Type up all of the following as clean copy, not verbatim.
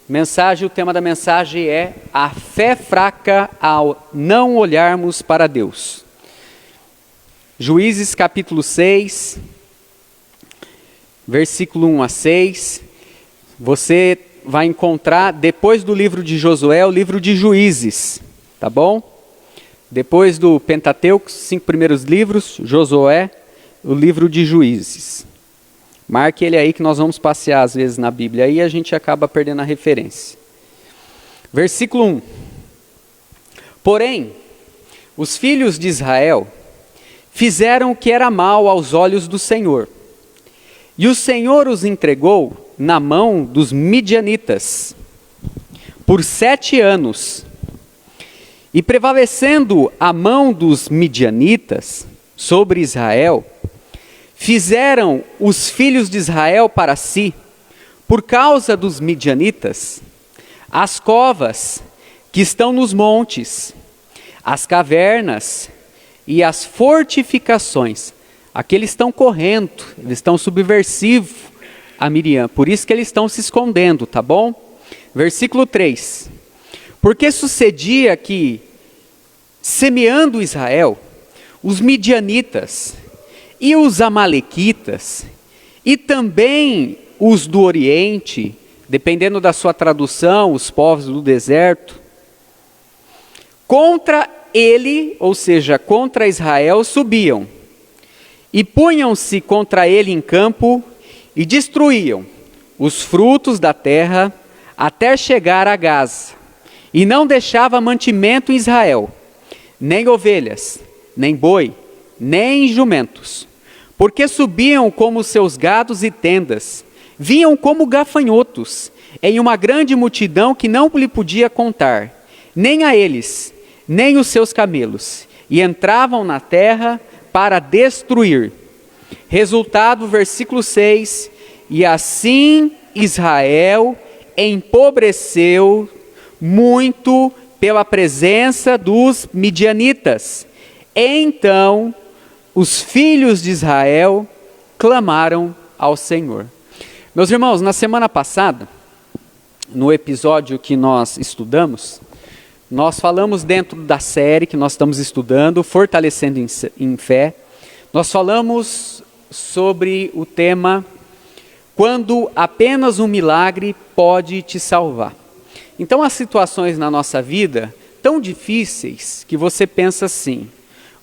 O tema da mensagem é a fé fraca ao não olharmos para Deus. Juízes capítulo 6, versículo 1 a 6. Você vai encontrar, depois do livro de Josué, o livro de Juízes, tá bom? Depois do Pentateuco, 5 primeiros livros, Josué, o livro de Juízes. Marque ele aí que nós vamos passear às vezes na Bíblia, aí a gente acaba perdendo a referência. Versículo 1. Porém, os filhos de Israel fizeram o que era mal aos olhos do Senhor. E o Senhor os entregou na mão dos midianitas por 7 anos. E prevalecendo a mão dos midianitas sobre Israel, fizeram os filhos de Israel para si, por causa dos midianitas, as covas que estão nos montes, as cavernas e as fortificações. Aqui eles estão correndo, eles estão subversivos a Miriam, por isso que eles estão se escondendo, tá bom? Versículo 3. Porque sucedia que, semeando Israel, os midianitas e os amalequitas, e também os do Oriente, dependendo da sua tradução, os povos do deserto, contra ele, ou seja, contra Israel, subiam, e punham-se contra ele em campo, e destruíam os frutos da terra, até chegar a Gaza, e não deixava mantimento em Israel, nem ovelhas, nem boi, nem jumentos, porque subiam como seus gados e tendas, vinham como gafanhotos, em uma grande multidão que não lhe podia contar, nem a eles, nem os seus camelos, e entravam na terra para destruir. Resultado, versículo 6, e assim Israel empobreceu muito pela presença dos midianitas. Então, os filhos de Israel clamaram ao Senhor. Meus irmãos, na semana passada, no episódio que nós estudamos, nós falamos dentro da série que nós estamos estudando, Fortalecendo em Fé, nós falamos sobre o tema, quando apenas um milagre pode te salvar. Então, há situações na nossa vida tão difíceis que você pensa assim,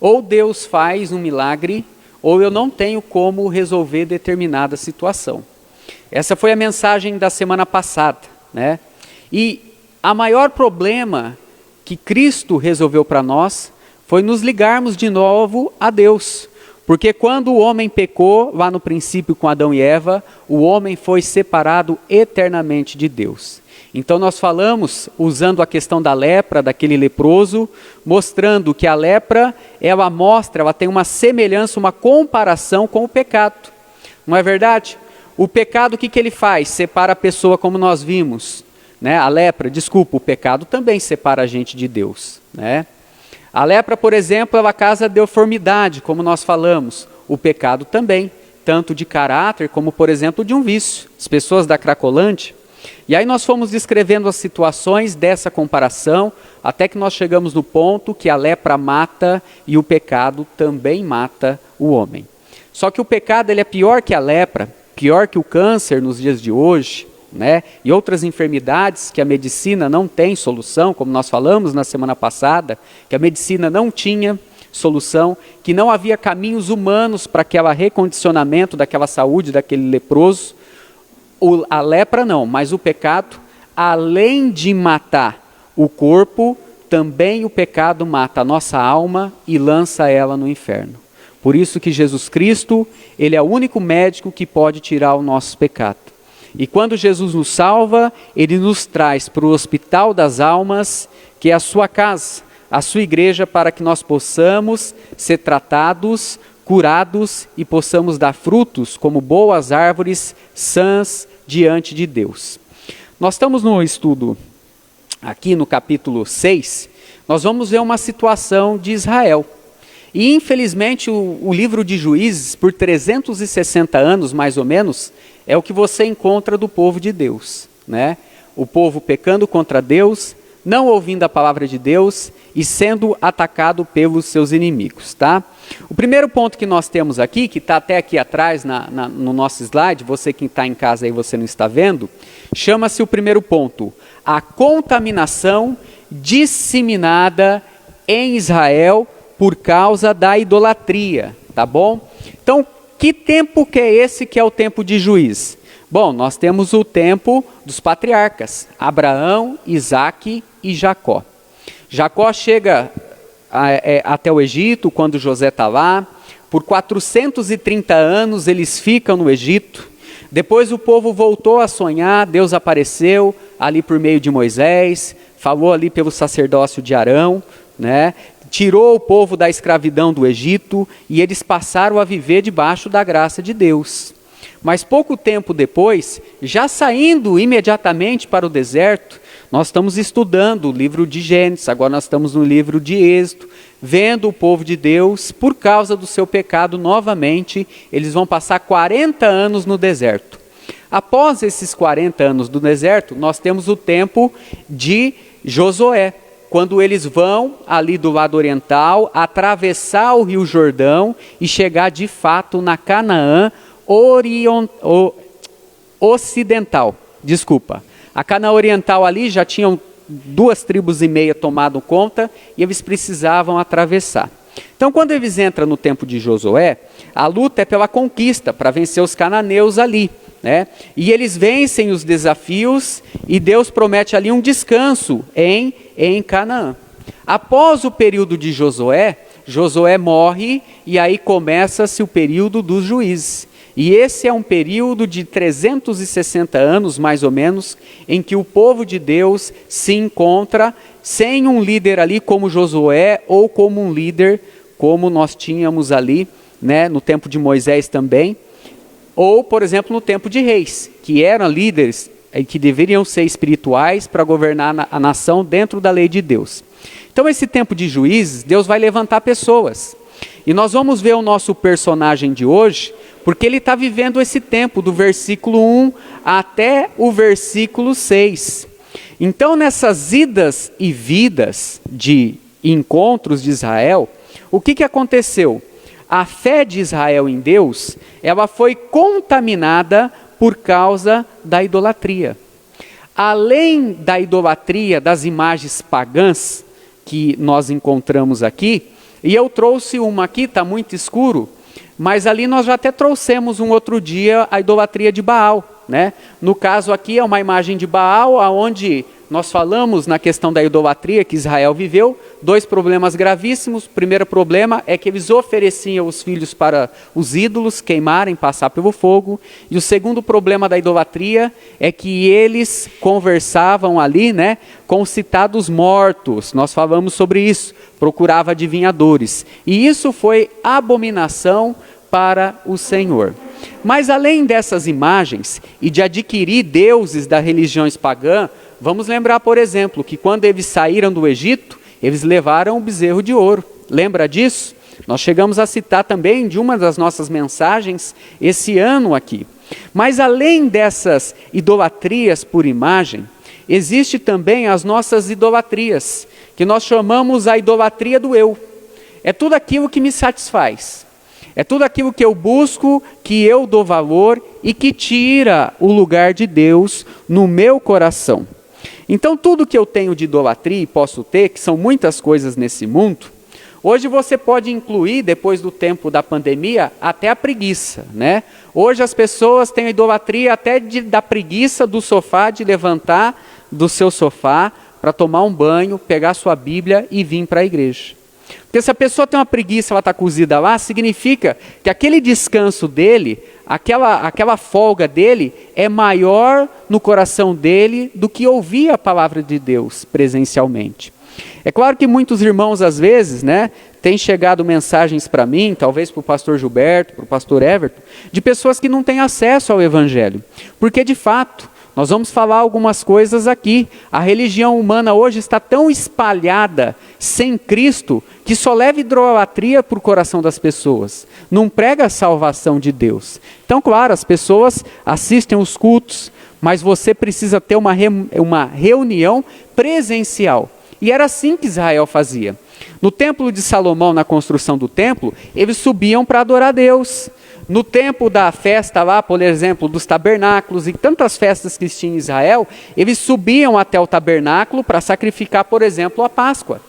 ou Deus faz um milagre, ou eu não tenho como resolver determinada situação. Essa foi a mensagem da semana passada, né? E o maior problema que Cristo resolveu para nós foi nos ligarmos de novo a Deus. Porque quando o homem pecou, lá no princípio com Adão e Eva, o homem foi separado eternamente de Deus. Então nós falamos, usando a questão da lepra, daquele leproso, mostrando que a lepra, ela mostra, ela tem uma semelhança, uma comparação com o pecado. Não é verdade? O pecado, o que ele faz? Separa a pessoa, como nós vimos, né? A lepra, desculpa, o pecado também separa a gente de Deus, né? A lepra, por exemplo, ela causa deformidade, como nós falamos. O pecado também, tanto de caráter, como por exemplo de um vício. As pessoas da Cracolândia. E aí nós fomos descrevendo as situações dessa comparação, até que nós chegamos no ponto que a lepra mata e o pecado também mata o homem. Só que o pecado ele é pior que a lepra, pior que o câncer nos dias de hoje, né? E outras enfermidades que a medicina não tem solução, como nós falamos na semana passada, que a medicina não tinha solução, que não havia caminhos humanos para aquele recondicionamento daquela saúde, daquele leproso. A lepra não, mas o pecado, além de matar o corpo, também o pecado mata a nossa alma e lança ela no inferno. Por isso que Jesus Cristo, ele é o único médico que pode tirar o nosso pecado. E quando Jesus nos salva, ele nos traz para o hospital das almas, que é a sua casa, a sua igreja, para que nós possamos ser tratados, curados e possamos dar frutos como boas árvores sãs diante de Deus. Nós estamos no estudo aqui no capítulo 6, nós vamos ver uma situação de Israel. E infelizmente o livro de Juízes, por 360 anos mais ou menos, é o que você encontra do povo de Deus, né? O povo pecando contra Deus, não ouvindo a palavra de Deus e sendo atacado pelos seus inimigos, tá? O primeiro ponto que nós temos aqui, que está até aqui atrás no nosso slide, você que está em casa aí, você não está vendo, chama-se o primeiro ponto, a contaminação disseminada em Israel por causa da idolatria, tá bom? Então, que tempo que é esse que é o tempo de juiz? Bom, nós temos o tempo dos patriarcas, Abraão, Isaque e Jacó. Jacó chega até o Egito, quando José está lá. Por 430 anos eles ficam no Egito. Depois o povo voltou a sonhar, Deus apareceu ali por meio de Moisés, falou ali pelo sacerdócio de Arão, né? Tirou o povo da escravidão do Egito e eles passaram a viver debaixo da graça de Deus. Mas pouco tempo depois, já saindo imediatamente para o deserto, nós estamos estudando o livro de Gênesis, agora nós estamos no livro de Êxodo, vendo o povo de Deus, por causa do seu pecado, novamente, eles vão passar 40 anos no deserto. Após esses 40 anos do deserto, nós temos o tempo de Josué, quando eles vão ali do lado oriental, atravessar o rio Jordão e chegar de fato na Canaã ocidental. A Canaã oriental ali já tinham 2,5 tribos tomado conta e eles precisavam atravessar. Então, quando eles entram no tempo de Josué, a luta é pela conquista, para vencer os cananeus ali, né? E eles vencem os desafios e Deus promete ali um descanso em Canaã. Após o período de Josué, Josué morre e aí começa-se o período dos juízes. E esse é um período de 360 anos, mais ou menos, em que o povo de Deus se encontra sem um líder ali como Josué, ou como um líder como nós tínhamos ali, né, no tempo de Moisés também, ou, por exemplo, no tempo de reis, que eram líderes que deveriam ser espirituais para governar a nação dentro da lei de Deus. Então, esse tempo de juízes, Deus vai levantar pessoas. E nós vamos ver o nosso personagem de hoje, porque ele está vivendo esse tempo do versículo 1 até o versículo 6. Então, nessas idas e vidas de encontros de Israel, o que aconteceu? A fé de Israel em Deus, ela foi contaminada por causa da idolatria. Além da idolatria das imagens pagãs que nós encontramos aqui, e eu trouxe uma aqui, está muito escuro, mas ali nós já até trouxemos um outro dia a idolatria de Baal, né? No caso aqui é uma imagem de Baal, onde nós falamos na questão da idolatria que Israel viveu, 2 problemas gravíssimos. O primeiro problema é que eles ofereciam os filhos para os ídolos queimarem, passar pelo fogo. E o segundo problema da idolatria é que eles conversavam ali, né, com os citados mortos. Nós falamos sobre isso, procurava adivinhadores. E isso foi abominação para o Senhor. Mas além dessas imagens e de adquirir deuses das religiões pagãs, vamos lembrar, por exemplo, que quando eles saíram do Egito, eles levaram o bezerro de ouro. Lembra disso? Nós chegamos a citar também de uma das nossas mensagens esse ano aqui. Mas além dessas idolatrias por imagem, existe também as nossas idolatrias, que nós chamamos a idolatria do eu. É tudo aquilo que me satisfaz. É tudo aquilo que eu busco, que eu dou valor e que tira o lugar de Deus no meu coração. Então, tudo que eu tenho de idolatria e posso ter, que são muitas coisas nesse mundo, hoje você pode incluir, depois do tempo da pandemia, até a preguiça, né? Hoje as pessoas têm a idolatria até da preguiça do sofá, de levantar do seu sofá para tomar um banho, pegar sua Bíblia e vir para a igreja. Porque se a pessoa tem uma preguiça, ela está cozida lá, significa que aquele descanso dele, aquela folga dele, é maior no coração dele do que ouvir a palavra de Deus presencialmente. É claro que muitos irmãos, às vezes, né, têm chegado mensagens para mim, talvez para o pastor Gilberto, para o pastor Everton, de pessoas que não têm acesso ao Evangelho. Porque, de fato, nós vamos falar algumas coisas aqui. A religião humana hoje está tão espalhada sem Cristo que só leva idolatria para o coração das pessoas. Não prega a salvação de Deus. Então, claro, as pessoas assistem os cultos, mas você precisa ter uma reunião presencial. E era assim que Israel fazia. No templo de Salomão, na construção do templo, eles subiam para adorar a Deus. No tempo da festa lá, por exemplo, dos tabernáculos e tantas festas que tinha em Israel, eles subiam até o tabernáculo para sacrificar, por exemplo, a Páscoa.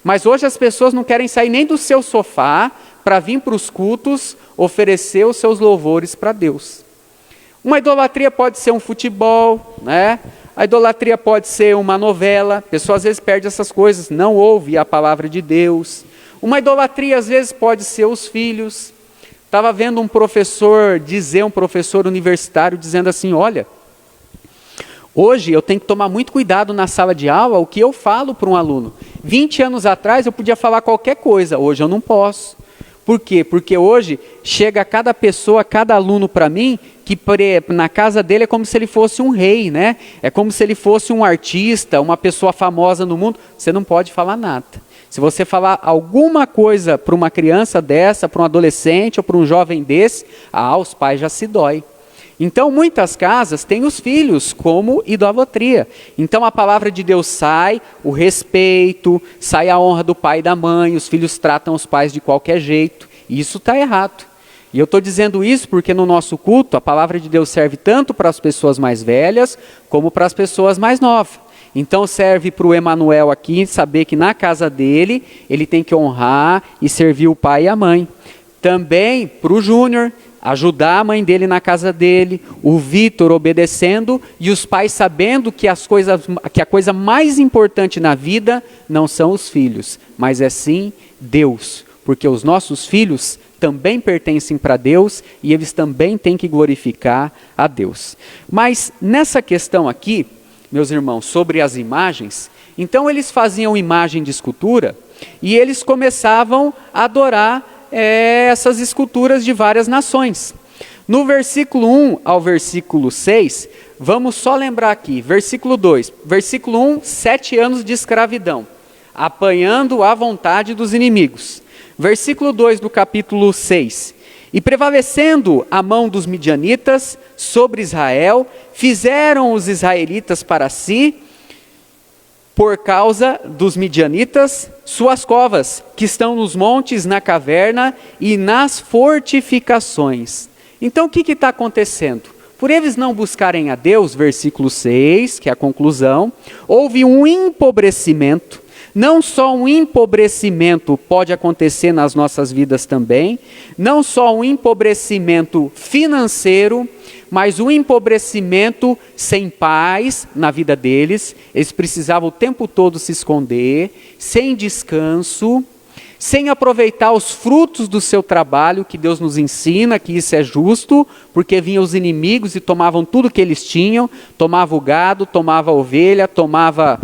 Mas hoje as pessoas não querem sair nem do seu sofá para vir para os cultos oferecer os seus louvores para Deus. Uma idolatria pode ser um futebol, né? A idolatria pode ser uma novela. A pessoa às vezes perde essas coisas, não ouve a palavra de Deus. Uma idolatria às vezes pode ser os filhos. Estava vendo um professor universitário dizendo assim, olha, hoje eu tenho que tomar muito cuidado na sala de aula o que eu falo para um aluno. 20 anos atrás eu podia falar qualquer coisa, hoje eu não posso. Por quê? Porque hoje chega cada pessoa, cada aluno para mim, que na casa dele é como se ele fosse um rei, né? É como se ele fosse um artista, uma pessoa famosa no mundo. Você não pode falar nada. Se você falar alguma coisa para uma criança dessa, para um adolescente ou para um jovem desse, os pais já se dói. Então, muitas casas têm os filhos como idolatria. Então, a palavra de Deus sai, o respeito, sai a honra do pai e da mãe, os filhos tratam os pais de qualquer jeito. E isso está errado. E eu estou dizendo isso porque no nosso culto, a palavra de Deus serve tanto para as pessoas mais velhas, como para as pessoas mais novas. Então, serve para o Emanuel aqui, saber que na casa dele, ele tem que honrar e servir o pai e a mãe. Também para o Júnior, ajudar a mãe dele na casa dele, o Vitor obedecendo e os pais sabendo que a coisa mais importante na vida não são os filhos, mas é sim Deus, porque os nossos filhos também pertencem para Deus e eles também têm que glorificar a Deus. Mas nessa questão aqui, meus irmãos, sobre as imagens, então eles faziam imagem de escultura e eles começavam a adorar essas esculturas de várias nações. No versículo 1 ao versículo 6, vamos só lembrar aqui, versículo 2, versículo 1, 7 anos de escravidão, apanhando à vontade dos inimigos. Versículo 2 do capítulo 6, e prevalecendo a mão dos midianitas sobre Israel, fizeram os israelitas para si, por causa dos midianitas, suas covas, que estão nos montes, na caverna e nas fortificações. Então o que está acontecendo? Por eles não buscarem a Deus, versículo 6, que é a conclusão, houve um empobrecimento. Não só um empobrecimento pode acontecer nas nossas vidas também, não só um empobrecimento financeiro, mas um empobrecimento sem paz na vida deles. Eles precisavam o tempo todo se esconder, sem descanso, sem aproveitar os frutos do seu trabalho, que Deus nos ensina que isso é justo, porque vinham os inimigos e tomavam tudo que eles tinham, tomava o gado, tomava a ovelha, tomava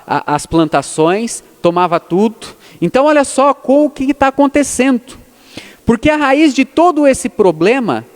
as plantações, tomava tudo. Então olha só o que está acontecendo, porque a raiz de todo esse problema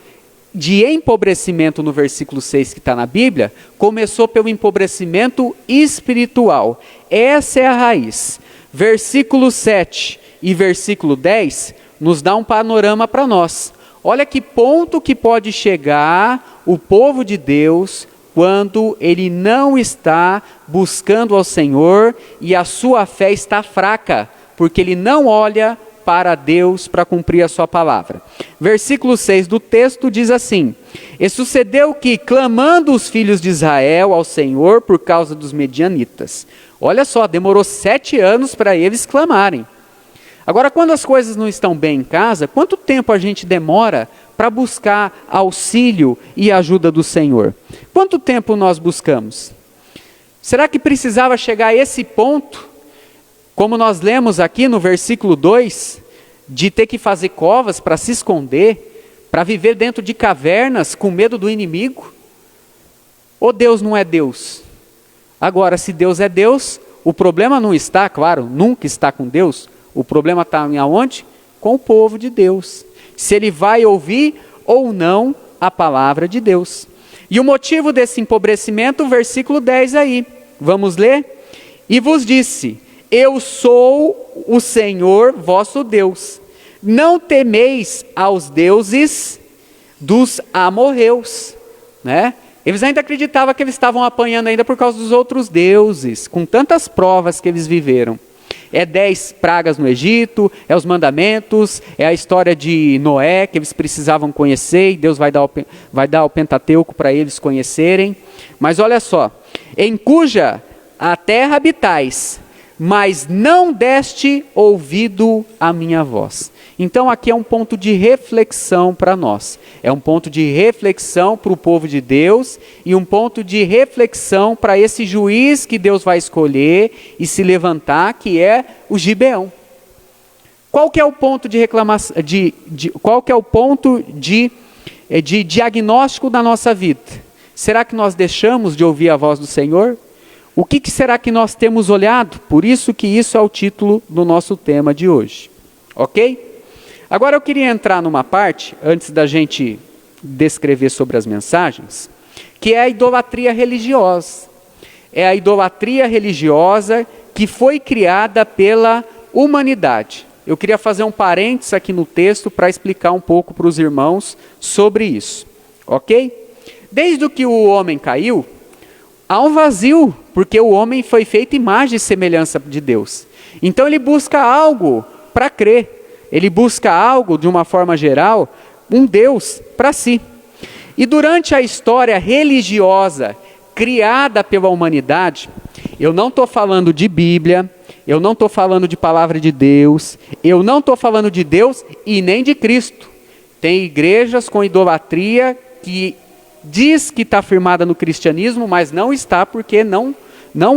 de empobrecimento no versículo 6 que está na Bíblia, começou pelo empobrecimento espiritual. Essa é a raiz. Versículo 7 e versículo 10 nos dá um panorama para nós. Olha que ponto que pode chegar o povo de Deus quando ele não está buscando ao Senhor e a sua fé está fraca, porque ele não olha para Deus para cumprir a sua palavra. Versículo 6 do texto diz assim: e sucedeu que, clamando os filhos de Israel ao Senhor por causa dos medianitas. Olha só, demorou 7 anos para eles clamarem. Agora, quando as coisas não estão bem em casa, quanto tempo a gente demora para buscar auxílio e ajuda do Senhor? Quanto tempo nós buscamos? Será que precisava chegar a esse ponto, como nós lemos aqui no versículo 2, de ter que fazer covas para se esconder, para viver dentro de cavernas com medo do inimigo? Ou Deus não é Deus? Agora, se Deus é Deus, o problema não está, claro, nunca está com Deus, o problema está em aonde? Com o povo de Deus. Se ele vai ouvir ou não a palavra de Deus. E o motivo desse empobrecimento, versículo 10 aí. Vamos ler? E vos disse: eu sou o Senhor vosso Deus. Não temeis aos deuses dos amorreus. Né? Eles ainda acreditavam que eles estavam apanhando ainda por causa dos outros deuses, com tantas provas que eles viveram. É 10 pragas no Egito, é os mandamentos, é a história de Noé, que eles precisavam conhecer, e Deus vai dar o Pentateuco para eles conhecerem. Mas olha só, em cuja a terra habitais, mas não deste ouvido à minha voz. Então aqui é um ponto de reflexão para nós. É um ponto de reflexão para o povo de Deus e um ponto de reflexão para esse juiz que Deus vai escolher e se levantar, que é o Gibeão. Qual que é o ponto de reclamação, qual que é o ponto de diagnóstico da nossa vida? Será que nós deixamos de ouvir a voz do Senhor? O que será que nós temos olhado? Por isso que isso é o título do nosso tema de hoje. Ok? Agora eu queria entrar numa parte, antes da gente descrever sobre as mensagens, que é a idolatria religiosa. É a idolatria religiosa que foi criada pela humanidade. Eu queria fazer um parênteses aqui no texto para explicar um pouco para os irmãos sobre isso. Ok? Desde que o homem caiu, há um vazio, porque o homem foi feito imagem e semelhança de Deus. Então ele busca algo para crer. Ele busca algo, de uma forma geral, um Deus para si. E durante a história religiosa criada pela humanidade, eu não estou falando de Bíblia, eu não estou falando de palavra de Deus, eu não estou falando de Deus e nem de Cristo. Tem igrejas com idolatria que diz que está firmada no cristianismo, mas não está porque não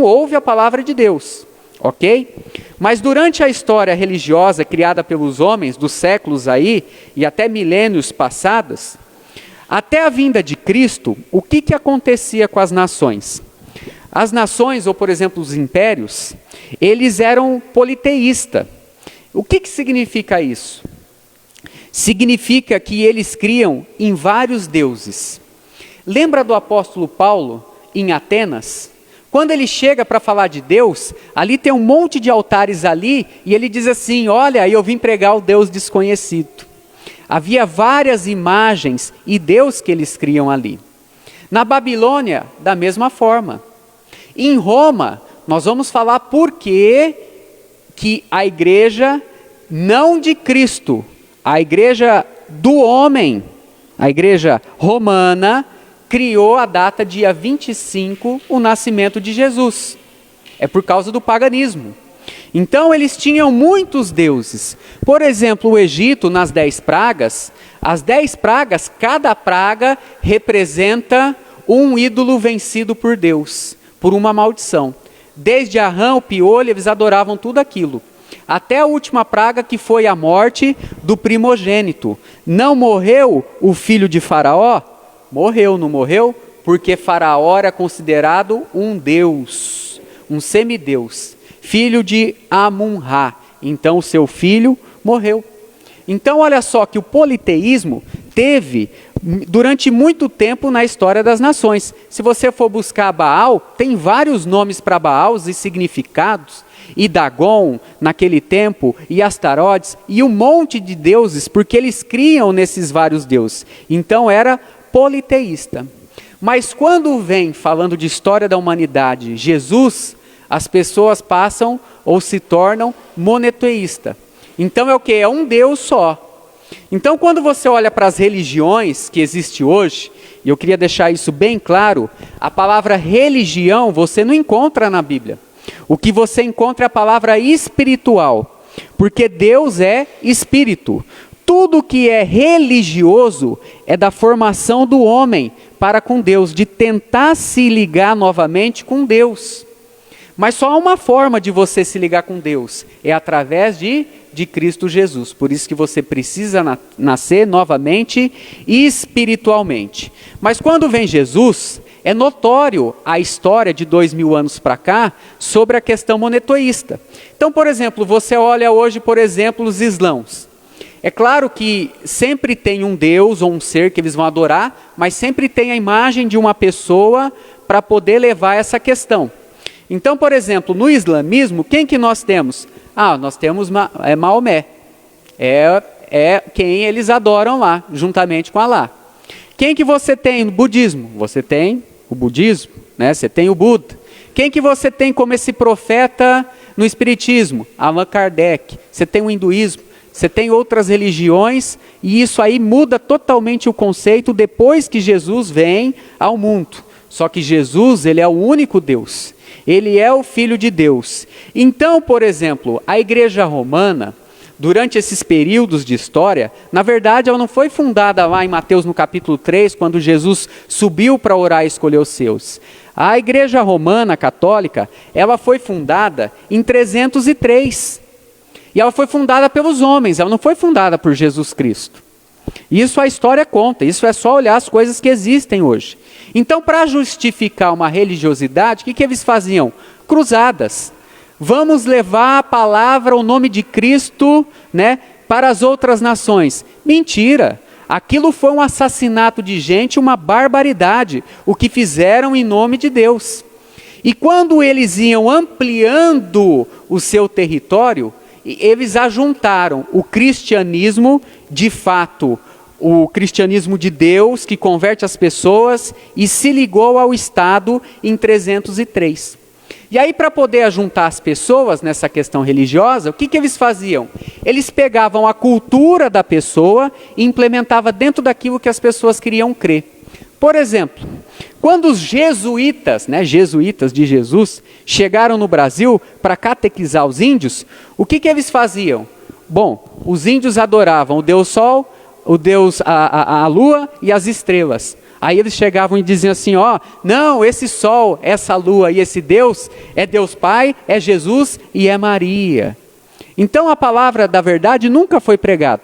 ouve a palavra de Deus. Ok? Mas durante a história religiosa criada pelos homens dos séculos aí, e até milênios passados, até a vinda de Cristo, o que acontecia com as nações? As nações, ou por exemplo os impérios, eles eram politeístas. O que significa isso? Significa que eles criam em vários deuses. Lembra do apóstolo Paulo em Atenas? Quando ele chega para falar de Deus, ali tem um monte de altares ali, e ele diz assim, olha, eu vim pregar o Deus desconhecido. Havia várias imagens e Deus que eles criam ali. Na Babilônia, da mesma forma. Em Roma, nós vamos falar por que a igreja, não de Cristo, a igreja do homem, a igreja romana, criou a data dia 25, o nascimento de Jesus. É por causa do paganismo. Então eles tinham muitos deuses. Por exemplo, o Egito, nas 10 pragas, as 10 pragas, cada praga representa um ídolo vencido por Deus, por uma maldição. Desde a rã, o piolho, eles adoravam tudo aquilo. Até a última praga, que foi a morte do primogênito. Não morreu o filho de Faraó? Morreu, não morreu? Porque Faraó era considerado um deus, um semideus, filho de Amun-Ra. Então o seu filho morreu. Então olha só que o politeísmo teve durante muito tempo na história das nações. Se você for buscar Baal, tem vários nomes para Baal e significados. E Dagon, naquele tempo, e Astarotes, e um monte de deuses, porque eles criam nesses vários deuses. Então era politeísta. Mas quando vem falando de história da humanidade, Jesus, as pessoas passam ou se tornam monoteísta. Então é o que? É um Deus só. Então quando você olha para as religiões que existem hoje, e eu queria deixar isso bem claro, a palavra religião você não encontra na Bíblia. O que você encontra é a palavra espiritual, porque Deus é espírito. Tudo que é religioso é da formação do homem para com Deus, de tentar se ligar novamente com Deus. Mas só há uma forma de você se ligar com Deus, é através de Cristo Jesus. Por isso que você precisa nascer novamente espiritualmente. Mas quando vem Jesus, é notório a história de 2000 anos para cá sobre a questão monoteísta. Então, por exemplo, você olha hoje, por exemplo, os islãos. É claro que sempre tem um Deus ou um ser que eles vão adorar, mas sempre tem a imagem de uma pessoa para poder levar essa questão. Então, por exemplo, no islamismo, quem que nós temos? Nós temos Maomé. É quem eles adoram lá, juntamente com Alá. Quem que você tem no budismo? Você tem o budismo, né? Você tem o Buda. Quem que você tem como esse profeta no espiritismo? Allan Kardec. Você tem o hinduísmo, você tem outras religiões, e isso aí muda totalmente o conceito depois que Jesus vem ao mundo. Só que Jesus, ele é o único Deus. Ele é o Filho de Deus. Então, por exemplo, a Igreja Romana, durante esses períodos de história, na verdade ela não foi fundada lá em Mateus no capítulo 3, quando Jesus subiu para orar e escolher os seus. A Igreja Romana Católica, ela foi fundada em 303. E ela foi fundada pelos homens, ela não foi fundada por Jesus Cristo. Isso a história conta, isso é só olhar as coisas que existem hoje. Então, para justificar uma religiosidade, o que eles faziam? Cruzadas. Vamos levar a palavra, o nome de Cristo, né, para as outras nações. Mentira! Aquilo foi um assassinato de gente, uma barbaridade, o que fizeram em nome de Deus. E quando eles iam ampliando o seu território, eles ajuntaram o cristianismo, de fato, o cristianismo de Deus, que converte as pessoas, e se ligou ao Estado em 303. E aí, para poder ajuntar as pessoas nessa questão religiosa, o que eles faziam? Eles pegavam a cultura da pessoa e implementavam dentro daquilo que as pessoas queriam crer. Por exemplo, quando os jesuítas, né, jesuítas de Jesus, chegaram no Brasil para catequizar os índios, o que eles faziam? Bom, os índios adoravam o Deus Sol, o Deus, a Lua e as estrelas. Aí eles chegavam e diziam assim, não, esse Sol, essa Lua e esse Deus, é Deus Pai, é Jesus e é Maria. Então a palavra da verdade nunca foi pregada.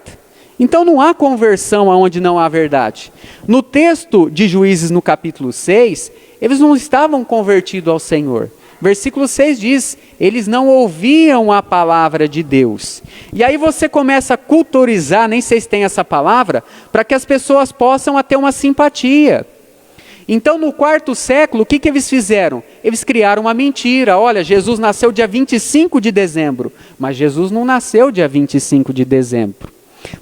Então não há conversão onde não há verdade. No texto de Juízes, no capítulo 6, eles não estavam convertidos ao Senhor. Versículo 6 diz, eles não ouviam a palavra de Deus. E aí você começa a culturizar, nem sei se tem essa palavra, para que as pessoas possam ter uma simpatia. Então no 4º século, o que eles fizeram? Eles criaram uma mentira. Olha, Jesus nasceu dia 25 de dezembro. Mas Jesus não nasceu dia 25 de dezembro.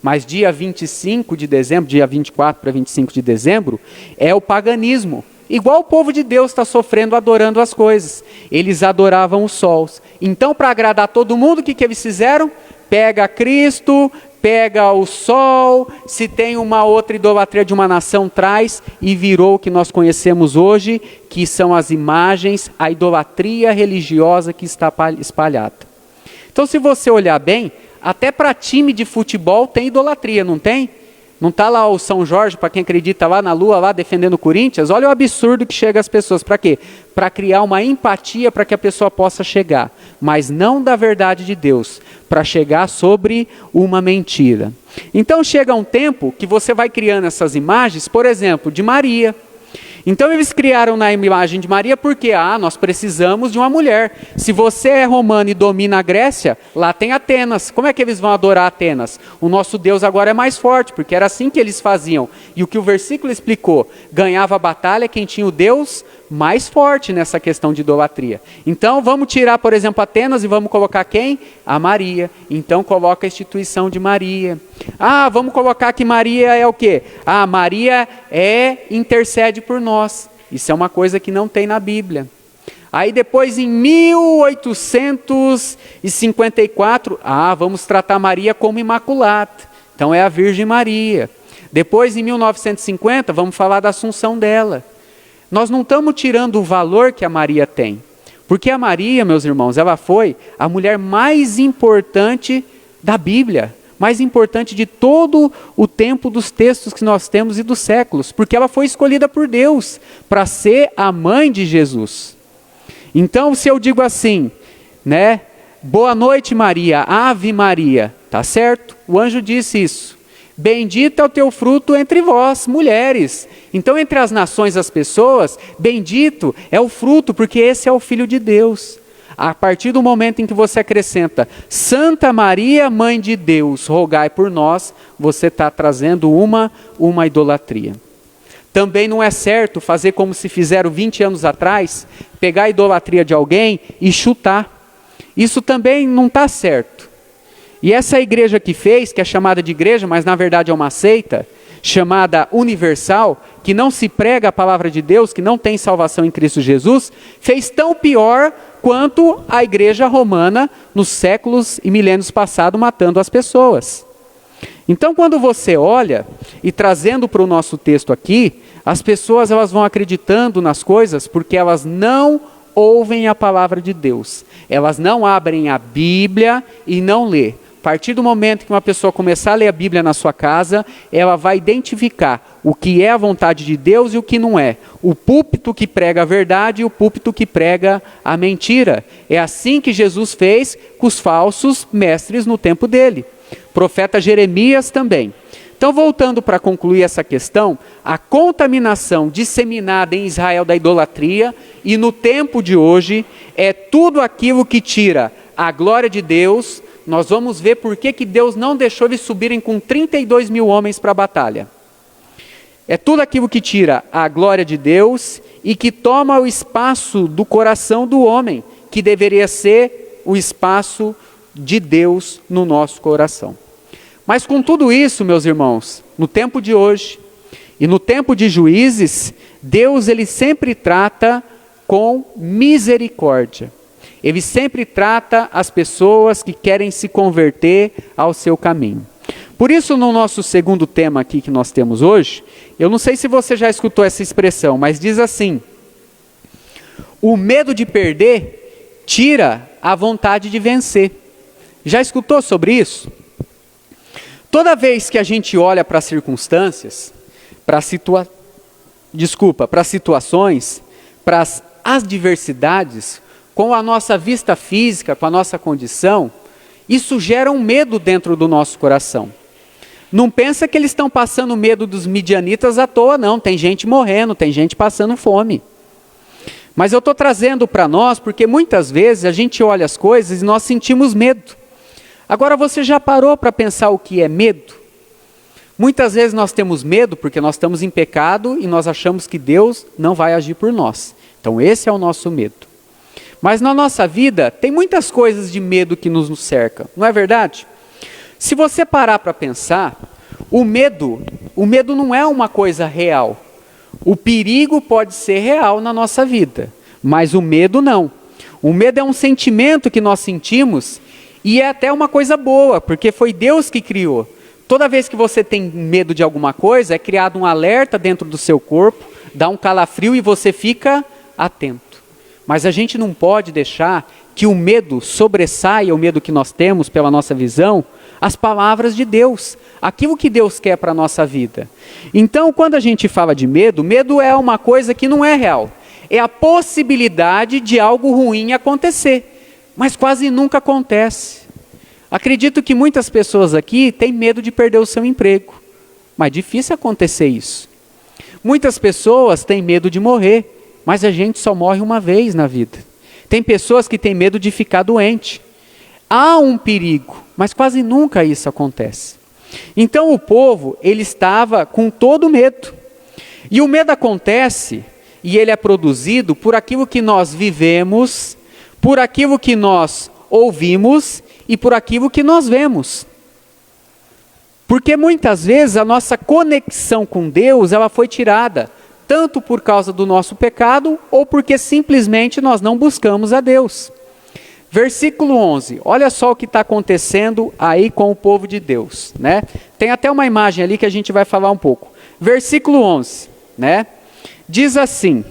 Mas dia 25 de dezembro, dia 24 para 25 de dezembro, é o paganismo. Igual o povo de Deus está sofrendo adorando as coisas. Eles adoravam os sols. Então, para agradar todo mundo, o que eles fizeram? Pega Cristo, pega o sol, se tem uma outra idolatria de uma nação, traz, e virou o que nós conhecemos hoje, que são as imagens, a idolatria religiosa que está espalhada. Então, se você olhar bem, até para time de futebol tem idolatria, não tem? Não está lá o São Jorge, para quem acredita lá na lua, lá defendendo o Corinthians? Olha o absurdo que chega às pessoas. Para quê? Para criar uma empatia para que a pessoa possa chegar. Mas não da verdade de Deus, para chegar sobre uma mentira. Então chega um tempo que você vai criando essas imagens, por exemplo, de Maria. Então eles criaram na imagem de Maria porque, nós precisamos de uma mulher. Se você é romano e domina a Grécia, lá tem Atenas. Como é que eles vão adorar Atenas? O nosso Deus agora é mais forte, porque era assim que eles faziam. E o que o versículo explicou, ganhava a batalha quem tinha o Deus mais forte nessa questão de idolatria. Então vamos tirar, por exemplo, Atenas e vamos colocar quem? A Maria. Então coloca a instituição de Maria. Vamos colocar que Maria é o quê? Maria intercede por nós. Isso é uma coisa que não tem na Bíblia. Aí depois em 1854, vamos tratar Maria como imaculada. Então é a Virgem Maria. Depois em 1950, vamos falar da Assunção dela. Nós não estamos tirando o valor que a Maria tem. Porque a Maria, meus irmãos, ela foi a mulher mais importante da Bíblia. Mais importante de todo o tempo dos textos que nós temos e dos séculos. Porque ela foi escolhida por Deus para ser a mãe de Jesus. Então, se eu digo assim, né? Boa noite, Maria, Ave Maria. Tá certo? O anjo disse isso. Bendito é o teu fruto entre vós, mulheres. Então, entre as nações, as pessoas, bendito é o fruto, porque esse é o Filho de Deus. A partir do momento em que você acrescenta Santa Maria, Mãe de Deus, rogai por nós, você está trazendo uma idolatria. Também não é certo fazer como se fizeram 20 anos atrás, pegar a idolatria de alguém e chutar. Isso também não está certo. E essa igreja que fez, que é chamada de igreja, mas na verdade é uma seita, chamada universal, que não se prega a palavra de Deus, que não tem salvação em Cristo Jesus, fez tão pior quanto a igreja romana nos séculos e milênios passados, matando as pessoas. Então, quando você olha, e trazendo para o nosso texto aqui, as pessoas elas vão acreditando nas coisas porque elas não ouvem a palavra de Deus. Elas não abrem a Bíblia e não lê. A partir do momento que uma pessoa começar a ler a Bíblia na sua casa, ela vai identificar o que é a vontade de Deus e o que não é. O púlpito que prega a verdade e o púlpito que prega a mentira. É assim que Jesus fez com os falsos mestres no tempo dele. O profeta Jeremias também. Então, voltando para concluir essa questão, a contaminação disseminada em Israel da idolatria e no tempo de hoje é tudo aquilo que tira a glória de Deus. Nós vamos ver por que Deus não deixou eles subirem com 32 mil homens para a batalha. É tudo aquilo que tira a glória de Deus e que toma o espaço do coração do homem, que deveria ser o espaço de Deus no nosso coração. Mas com tudo isso, meus irmãos, no tempo de hoje e no tempo de Juízes, Deus ele sempre trata com misericórdia. Ele sempre trata as pessoas que querem se converter ao seu caminho. Por isso, no nosso segundo tema aqui que nós temos hoje, eu não sei se você já escutou essa expressão, mas diz assim: o medo de perder tira a vontade de vencer. Já escutou sobre isso? Toda vez que a gente olha para as circunstâncias, para situações, para as adversidades, com a nossa vista física, com a nossa condição, isso gera um medo dentro do nosso coração. Não pensa que eles estão passando medo dos midianitas à toa, não. Tem gente morrendo, tem gente passando fome. Mas eu estou trazendo para nós, porque muitas vezes a gente olha as coisas e nós sentimos medo. Agora, você já parou para pensar o que é medo? Muitas vezes nós temos medo porque nós estamos em pecado e nós achamos que Deus não vai agir por nós. Então esse é o nosso medo. Mas na nossa vida tem muitas coisas de medo que nos cercam, não é verdade? Se você parar para pensar, o medo não é uma coisa real. O perigo pode ser real na nossa vida, mas o medo não. O medo é um sentimento que nós sentimos e é até uma coisa boa, porque foi Deus que criou. Toda vez que você tem medo de alguma coisa, é criado um alerta dentro do seu corpo, dá um calafrio e você fica atento. Mas a gente não pode deixar que o medo sobressaia, o medo que nós temos pela nossa visão, as palavras de Deus, aquilo que Deus quer para a nossa vida. Então, quando a gente fala de medo, medo é uma coisa que não é real. É a possibilidade de algo ruim acontecer, mas quase nunca acontece. Acredito que muitas pessoas aqui têm medo de perder o seu emprego, mas é difícil acontecer isso. Muitas pessoas têm medo de morrer, mas a gente só morre uma vez na vida. Tem pessoas que têm medo de ficar doente. Há um perigo, mas quase nunca isso acontece. Então o povo, ele estava com todo medo. E o medo acontece, e ele é produzido por aquilo que nós vivemos, por aquilo que nós ouvimos e por aquilo que nós vemos. Porque muitas vezes a nossa conexão com Deus, ela foi tirada, tanto por causa do nosso pecado, ou porque simplesmente nós não buscamos a Deus. Versículo 11, olha só o que está acontecendo aí com o povo de Deus, né? Tem até uma imagem ali que a gente vai falar um pouco. Versículo 11, né? Diz assim: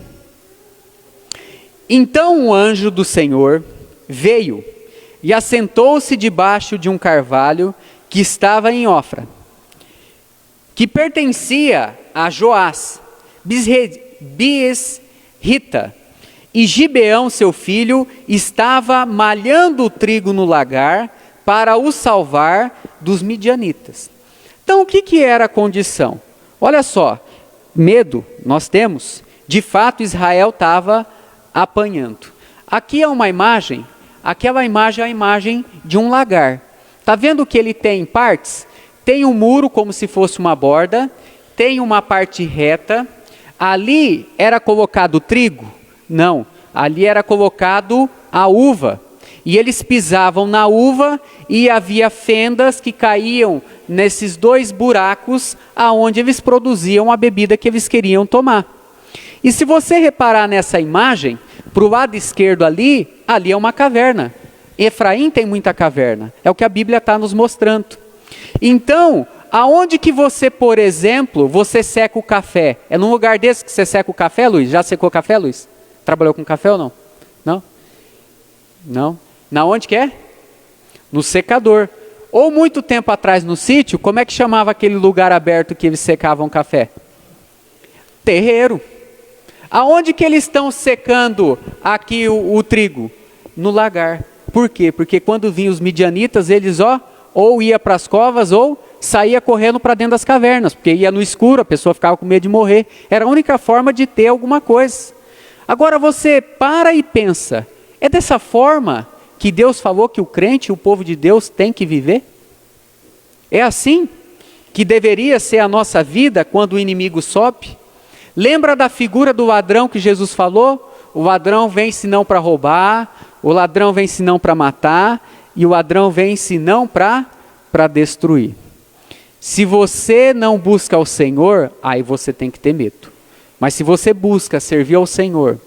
então um anjo do Senhor veio e assentou-se debaixo de um carvalho que estava em Ofra, que pertencia a Joás, Biesrita, e Gibeão, seu filho, estava malhando o trigo no lagar para o salvar dos midianitas. Então, o que era a condição? Olha só, medo nós temos, de fato Israel estava apanhando. Aqui é uma imagem, aquela imagem é a imagem de um lagar. Está vendo que ele tem partes? Tem um muro como se fosse uma borda, tem uma parte reta. Ali era colocado trigo? Não, ali era colocado a uva. E eles pisavam na uva e havia fendas que caíam nesses 2 buracos aonde eles produziam a bebida que eles queriam tomar. E se você reparar nessa imagem, para o lado esquerdo ali é uma caverna. Efraim tem muita caverna, é o que a Bíblia está nos mostrando. Então, aonde que você, por exemplo, você seca o café? É num lugar desse que você seca o café, Luiz? Já secou café, Luiz? Trabalhou com café ou não? Não? Não? Na onde que é? No secador. Ou muito tempo atrás no sítio, como é que chamava aquele lugar aberto que eles secavam café? Terreiro. Aonde que eles estão secando aqui o trigo? No lagar. Por quê? Porque quando vinham os midianitas, eles ou ia para as covas ou saía correndo para dentro das cavernas, porque ia no escuro, a pessoa ficava com medo de morrer. Era a única forma de ter alguma coisa. Agora você para e pensa, é dessa forma que Deus falou que o crente, o povo de Deus, tem que viver? É assim que deveria ser a nossa vida quando o inimigo sobe? Lembra da figura do ladrão que Jesus falou? O ladrão vem senão para roubar, o ladrão vem senão para matar, e o ladrão vem senão para destruir. Se você não busca ao Senhor, aí você tem que ter medo. Mas se você busca servir ao Senhor,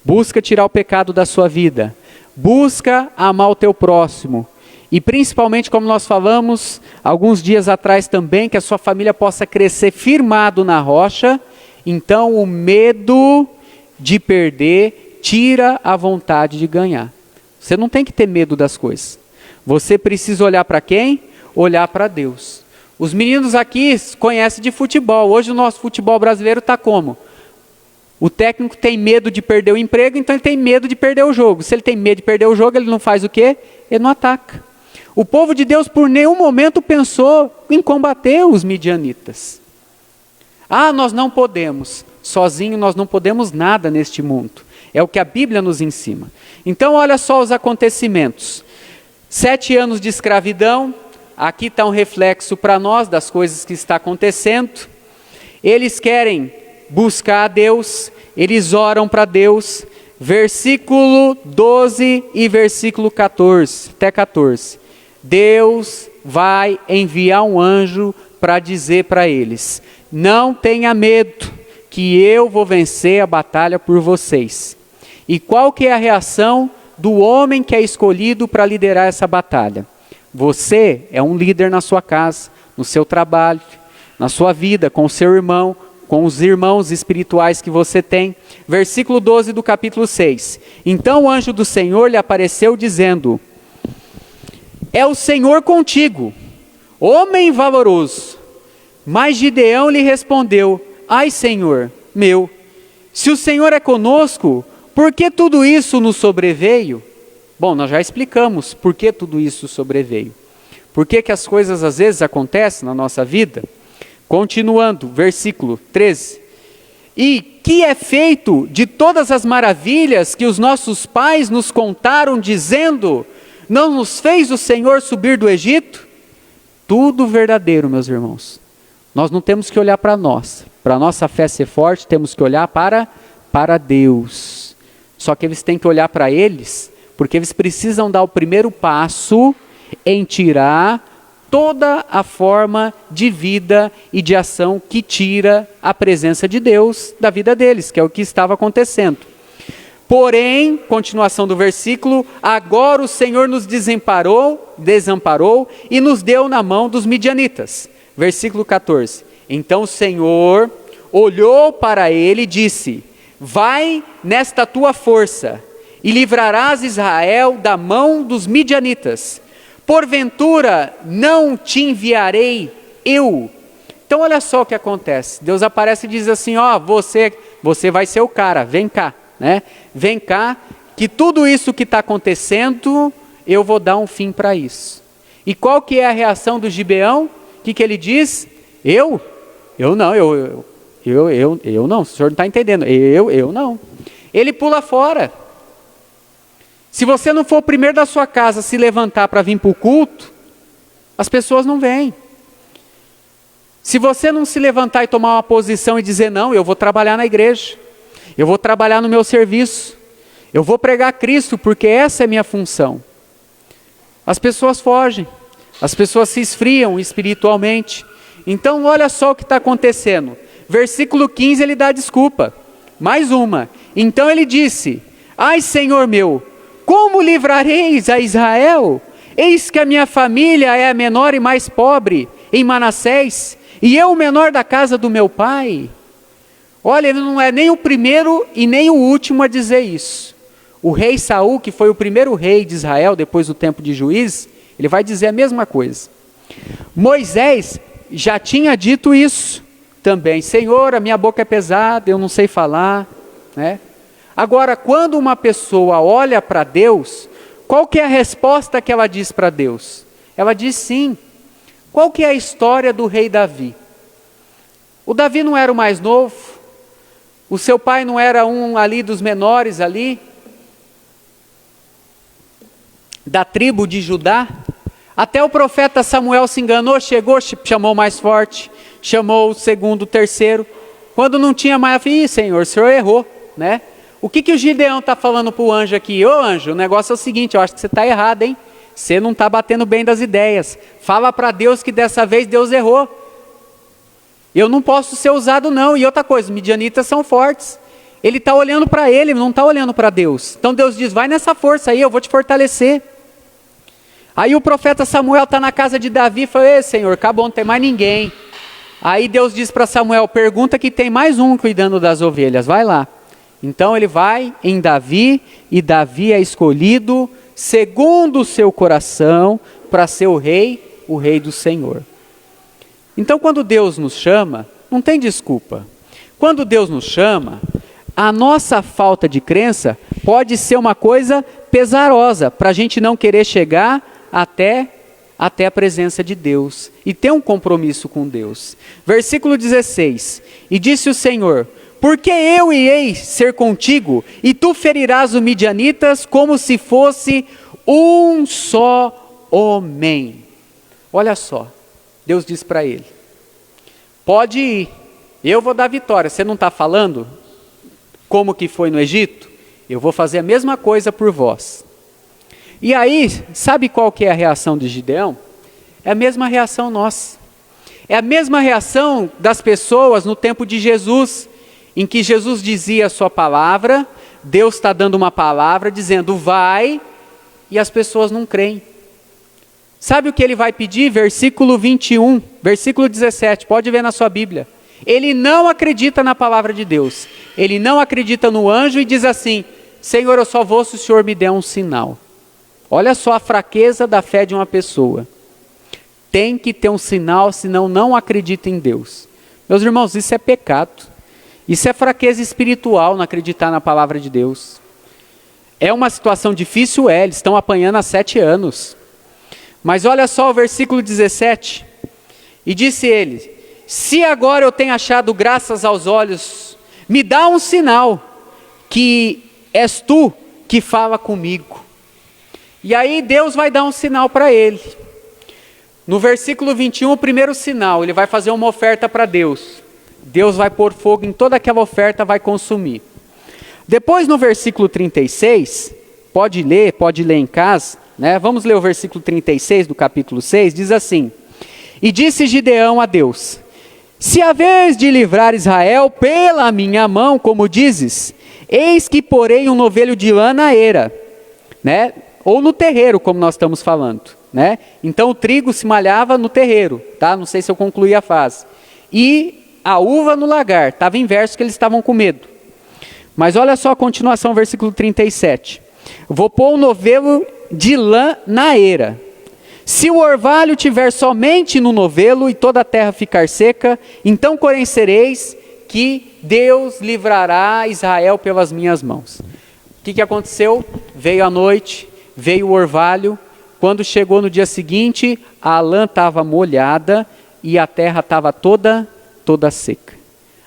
busca tirar o pecado da sua vida, busca amar o teu próximo, e principalmente, como nós falamos alguns dias atrás também, que a sua família possa crescer firmado na rocha, então o medo de perder tira a vontade de ganhar. Você não tem que ter medo das coisas. Você precisa olhar para quem? Olhar para Deus. Os meninos aqui conhecem de futebol. Hoje o nosso futebol brasileiro está como? O técnico tem medo de perder o emprego, então ele tem medo de perder o jogo. Se ele tem medo de perder o jogo, ele não faz o quê? Ele não ataca. O povo de Deus por nenhum momento pensou em combater os midianitas. Nós não podemos. Sozinho nós não podemos nada neste mundo. É o que a Bíblia nos ensina. Então olha só os acontecimentos. 7 anos de escravidão. Aqui está um reflexo para nós das coisas que está acontecendo. Eles querem buscar a Deus, eles oram para Deus. Versículo 12 e versículo 14, até 14. Deus vai enviar um anjo para dizer para eles: não tenha medo, que eu vou vencer a batalha por vocês. E qual que é a reação do homem que é escolhido para liderar essa batalha? Você é um líder na sua casa, no seu trabalho, na sua vida, com o seu irmão, com os irmãos espirituais que você tem. Versículo 12 do capítulo 6. Então o anjo do Senhor lhe apareceu dizendo: é o Senhor contigo, homem valoroso. Mas Gideão lhe respondeu: ai, Senhor meu, se o Senhor é conosco, por que tudo isso nos sobreveio? Bom, nós já explicamos por que tudo isso sobreveio. Por que as coisas às vezes acontecem na nossa vida? Continuando, versículo 13. E que é feito de todas as maravilhas que os nossos pais nos contaram, dizendo: não nos fez o Senhor subir do Egito? Tudo verdadeiro, meus irmãos. Nós não temos que olhar para nós. Para a nossa fé ser forte, temos que olhar para Deus. Só que eles têm que olhar para eles, porque eles precisam dar o primeiro passo em tirar toda a forma de vida e de ação que tira a presença de Deus da vida deles, que é o que estava acontecendo. Porém, continuação do versículo, agora o Senhor nos desamparou e nos deu na mão dos midianitas. Versículo 14. Então o Senhor olhou para ele e disse: vai nesta tua força e livrarás Israel da mão dos midianitas. Porventura não te enviarei eu? Então olha só o que acontece. Deus aparece e diz assim: você vai ser o cara, vem cá, né? Vem cá, que tudo isso que está acontecendo, eu vou dar um fim para isso. E qual que é a reação do Gibeão? O que ele diz? Eu não, eu não, o senhor não está entendendo, eu não. Ele pula fora. Se você não for o primeiro da sua casa se levantar para vir para o culto, as pessoas não vêm. Se você não se levantar e tomar uma posição e dizer: não, eu vou trabalhar na igreja, eu vou trabalhar no meu serviço, eu vou pregar Cristo, porque essa é a minha função. as pessoas fogem, as pessoas se esfriam espiritualmente. Então olha só o que está acontecendo. Versículo 15 ele dá desculpa, mais uma. Então ele disse: ai, Senhor meu, como livrareis a Israel? Eis que a minha família é a menor e mais pobre em Manassés, e eu o menor da casa do meu pai. Olha, ele não é nem o primeiro e nem o último a dizer isso. O rei Saul, que foi o primeiro rei de Israel depois do tempo de Juízes, ele vai dizer a mesma coisa. Moisés já tinha dito isso também: Senhor, a minha boca é pesada, eu não sei falar, né? Agora, quando uma pessoa olha para Deus, qual que é a resposta que ela diz para Deus? Ela diz sim. Qual que é a história do rei Davi? O Davi não era o mais novo? O seu pai não era um ali dos menores ali? Da tribo de Judá? Até o profeta Samuel se enganou, chegou, chamou o mais forte, chamou o segundo, o terceiro. Quando não tinha mais, Senhor, o senhor errou, né? O que o Gideão está falando para o anjo aqui? Ô anjo, o negócio é o seguinte, eu acho que você está errado, hein? Você não está batendo bem das ideias. Fala para Deus que dessa vez Deus errou. Eu não posso ser usado não. E outra coisa, os midianitas são fortes. Ele está olhando para ele, não está olhando para Deus. Então Deus diz: vai nessa força aí, eu vou te fortalecer. Aí o profeta Samuel está na casa de Davi e fala: ei, Senhor, acabou, não tem mais ninguém. Aí Deus diz para Samuel: pergunta que tem mais um cuidando das ovelhas, vai lá. Então ele vai em Davi, e Davi é escolhido segundo o seu coração para ser o rei do Senhor. Então quando Deus nos chama, não tem desculpa. Quando Deus nos chama, a nossa falta de crença pode ser uma coisa pesarosa, para a gente não querer chegar até a presença de Deus e ter um compromisso com Deus. Versículo 16: e disse o Senhor: porque eu irei ser contigo, e tu ferirás os midianitas como se fosse um só homem. Olha só, Deus diz para ele: pode ir, eu vou dar vitória. Você não está falando como que foi no Egito? Eu vou fazer a mesma coisa por vós. E aí, sabe qual que é a reação de Gideão? É a mesma reação nossa. É a mesma reação das pessoas no tempo de Jesus, em que Jesus dizia a sua palavra, Deus está dando uma palavra, dizendo vai, e as pessoas não creem. Sabe o que ele vai pedir? Versículo 21, versículo 17, pode ver na sua Bíblia. Ele não acredita na palavra de Deus, ele não acredita no anjo e diz assim: Senhor, eu só vou se o Senhor me der um sinal. Olha só a fraqueza da fé de uma pessoa. Tem que ter um sinal, senão não acredita em Deus. Meus irmãos, isso é pecado. Isso é fraqueza espiritual, não acreditar na palavra de Deus. É uma situação difícil, eles estão apanhando há 7 anos. Mas olha só o versículo 17. E disse ele: se agora eu tenho achado graças aos olhos, me dá um sinal, que és tu que fala comigo. E aí Deus vai dar um sinal para ele. No versículo 21, o primeiro sinal, ele vai fazer uma oferta para Deus. Deus vai pôr fogo em toda aquela oferta, vai consumir. Depois no versículo 36, pode ler em casa, né? Vamos ler o versículo 36 do capítulo 6, diz assim: e disse Gideão a Deus: se haveres de livrar Israel pela minha mão, como dizes, eis que porei um novelho de lã na eira, né? Ou no terreiro, como nós estamos falando, né? Então o trigo se malhava no terreiro, tá? Não sei se eu concluí a frase. E a uva no lagar, estava inverso, que eles estavam com medo. Mas olha só a continuação, versículo 37. Vou pôr um novelo de lã na eira. Se o orvalho tiver somente no novelo e toda a terra ficar seca, então conhecereis que Deus livrará Israel pelas minhas mãos. O que aconteceu? Veio a noite, veio o orvalho. Quando chegou no dia seguinte, a lã estava molhada e a terra estava toda seca.